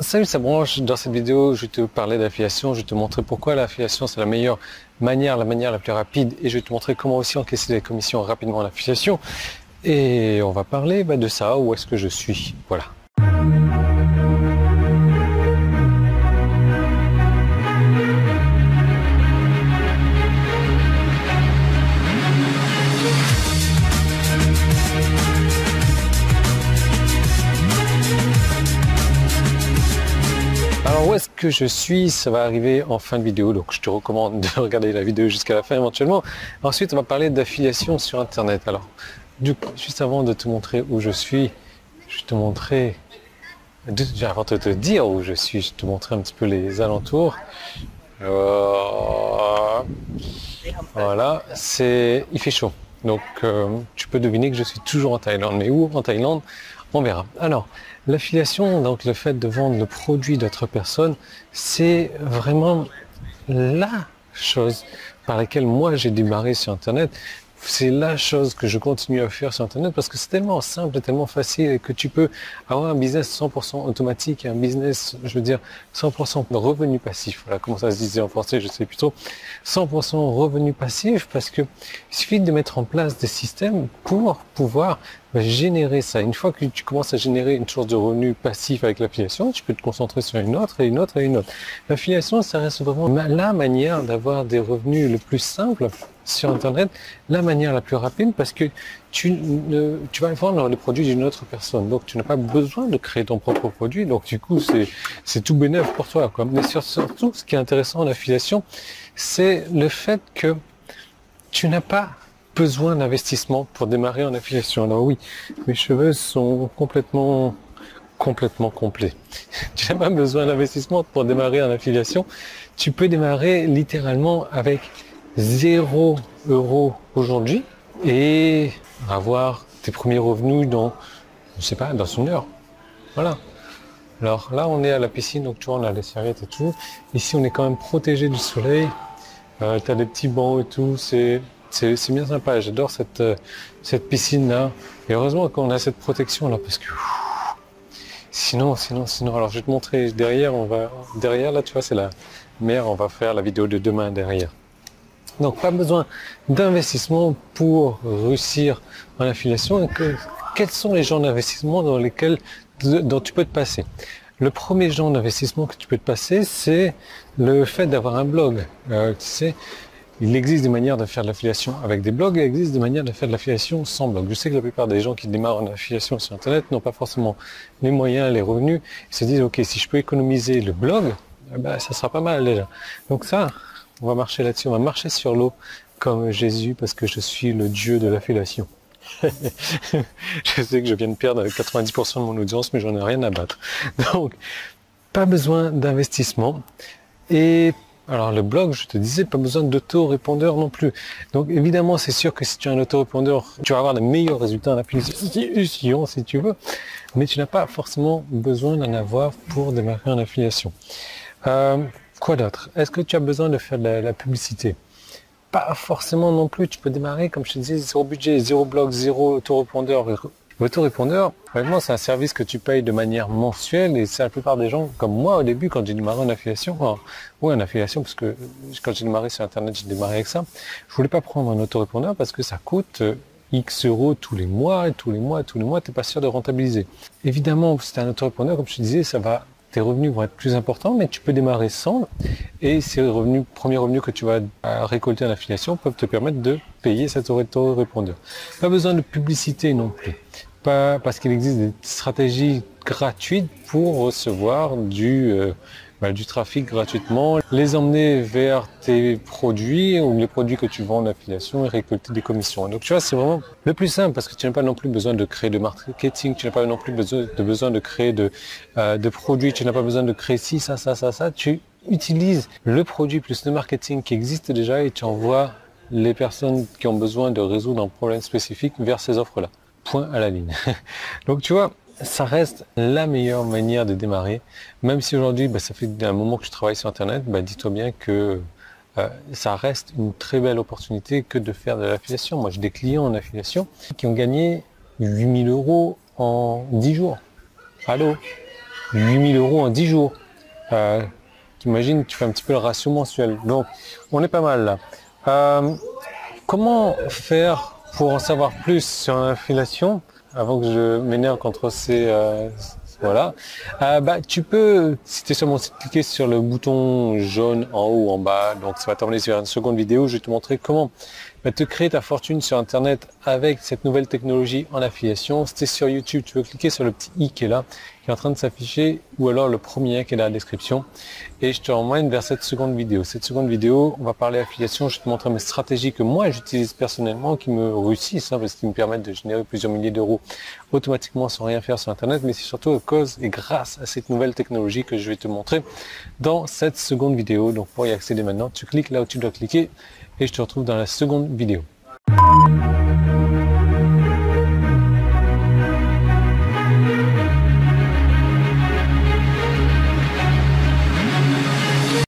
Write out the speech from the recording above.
Salut, ça branche. Dans cette vidéo, je vais te parler d'affiliation. Je vais te montrer pourquoi l'affiliation c'est la meilleure manière, la manière la plus rapide. Et je vais te montrer comment aussi encaisser des commissions rapidement en affiliation. Et on va parler de ça, où est-ce que je suis. Voilà. Alors où est-ce que je suis? Ça va arriver en fin de vidéo, donc je te recommande de regarder la vidéo jusqu'à la fin éventuellement. Ensuite, on va parler d'affiliation sur Internet. Alors, juste avant de te montrer où je suis, je vais te montrer, avant de te dire où je suis, je vais te montrer un petit peu les alentours. Voilà, il fait chaud. Donc, tu peux deviner que je suis toujours en Thaïlande. Mais où en Thaïlande? On verra. Alors, l'affiliation, donc le fait de vendre le produit d'autres personnes, c'est vraiment la chose par laquelle moi j'ai démarré sur Internet. C'est la chose que je continue à faire sur Internet parce que c'est tellement simple et tellement facile et que tu peux avoir un business 100% automatique et un business, je veux dire, 100% de revenu passif. Voilà comment ça se disait en français, je sais plus trop. 100% revenu passif parce que il suffit de mettre en place des systèmes pour pouvoir générer ça. Une fois que tu commences à générer une source de revenu passif avec l'affiliation, tu peux te concentrer sur une autre et une autre et une autre. L'affiliation, ça reste vraiment la manière d'avoir des revenus le plus simple sur Internet, la manière la plus rapide parce que tu vas vendre le produit d'une autre personne. Donc, tu n'as pas besoin de créer ton propre produit. Donc, du coup, c'est tout bénéf pour toi, quoi. Mais surtout, ce qui est intéressant en affiliation, c'est le fait que tu n'as pas besoin d'investissement pour démarrer en affiliation. Alors oui, mes cheveux sont complètement complets. Tu n'as pas besoin d'investissement pour démarrer en affiliation. Tu peux démarrer littéralement avec 0 € aujourd'hui et avoir tes premiers revenus dans, je sais pas, dans une heure. Voilà. Alors là, on est à la piscine, donc tu vois, on a les serviettes et tout. Ici, on est quand même protégé du soleil. Tu as des petits bancs et tout. C'est bien sympa. J'adore cette piscine-là. Et heureusement qu'on a cette protection-là parce que sinon. Alors, je vais te montrer derrière. Derrière, là, tu vois, c'est la mer. On va faire la vidéo de demain derrière. Donc, pas besoin d'investissement pour réussir en affiliation. Quels sont les genres d'investissement dont tu peux te passer? Le premier genre d'investissement que tu peux te passer, c'est le fait d'avoir un blog. Tu sais, il existe des manières de faire de l'affiliation avec des blogs, et il existe des manières de faire de l'affiliation sans blog. Je sais que la plupart des gens qui démarrent en affiliation sur Internet n'ont pas forcément les moyens, les revenus. Ils se disent, ok, si je peux économiser le blog, ça sera pas mal déjà. Donc ça, on va marcher là-dessus, on va marcher sur l'eau comme Jésus parce que je suis le Dieu de l'affiliation. Je sais que je viens de perdre 90% de mon audience, mais j'en ai rien à battre. Donc, pas besoin d'investissement. Et alors le blog, je te disais, pas besoin d'autorépondeur non plus. Donc évidemment, c'est sûr que si tu as un autorépondeur, tu vas avoir de meilleurs résultats en affiliation, si tu veux, mais tu n'as pas forcément besoin d'en avoir pour démarrer en affiliation. Quoi d'autre? Est-ce que tu as besoin de faire de la publicité? Pas forcément non plus. Tu peux démarrer, comme je te disais, 0 budget, 0 blog, 0 autorépondeur. L'autorépondeur, vraiment, c'est un service que tu payes de manière mensuelle et c'est la plupart des gens, comme moi au début, quand j'ai démarré en affiliation, parce que quand j'ai démarré sur Internet, j'ai démarré avec ça. Je voulais pas prendre un autorépondeur parce que ça coûte X € tous les mois, t'es pas sûr de rentabiliser. Évidemment, si tu as un autorépondeur, comme je te disais, tes revenus vont être plus importants, mais tu peux démarrer sans, et ces premiers revenus que tu vas récolter en affiliation peuvent te permettre de payer cet autorépondeur. Pas besoin de publicité non plus. Pas parce qu'il existe des stratégies gratuites pour recevoir du trafic gratuitement, les emmener vers tes produits ou les produits que tu vends en affiliation et récolter des commissions. Donc tu vois, c'est vraiment le plus simple parce que tu n'as pas non plus besoin de créer de marketing, tu n'as pas non plus besoin de créer de produits, tu n'as pas besoin de créer ci, ça. Tu utilises le produit plus le marketing qui existe déjà et tu envoies les personnes qui ont besoin de résoudre un problème spécifique vers ces offres-là. Point à la ligne. Donc tu vois, ça reste la meilleure manière de démarrer. Même si aujourd'hui, ça fait un moment que je travaille sur Internet, dis-toi bien que ça reste une très belle opportunité que de faire de l'affiliation. Moi, j'ai des clients en affiliation qui ont gagné 8 000 € en 10 jours. Allô? 8 000 € en 10 jours. T'imagines, tu fais un petit peu le ratio mensuel. Donc, on est pas mal là. Comment faire pour en savoir plus sur l'affiliation avant que je m'énerve contre ces... voilà. Tu peux, si tu es sur mon site, cliquer sur le bouton jaune en haut ou en bas. Donc, ça va t'emmener sur une seconde vidéo. Je vais te montrer comment te créer ta fortune sur Internet avec cette nouvelle technologie en affiliation. Si tu es sur YouTube, tu peux cliquer sur le petit i qui est là, qui est en train de s'afficher, ou alors le premier qui est dans la description. Et je te emmène vers cette seconde vidéo. Cette seconde vidéo, on va parler affiliation. Je vais te montrer mes stratégies que moi j'utilise personnellement, qui me réussissent, parce qu'ils me permettent de générer plusieurs milliers d'euros automatiquement sans rien faire sur Internet. Mais c'est surtout à cause et grâce à cette nouvelle technologie que je vais te montrer dans cette seconde vidéo. Donc pour y accéder maintenant, tu cliques là où tu dois cliquer et je te retrouve dans la seconde vidéo.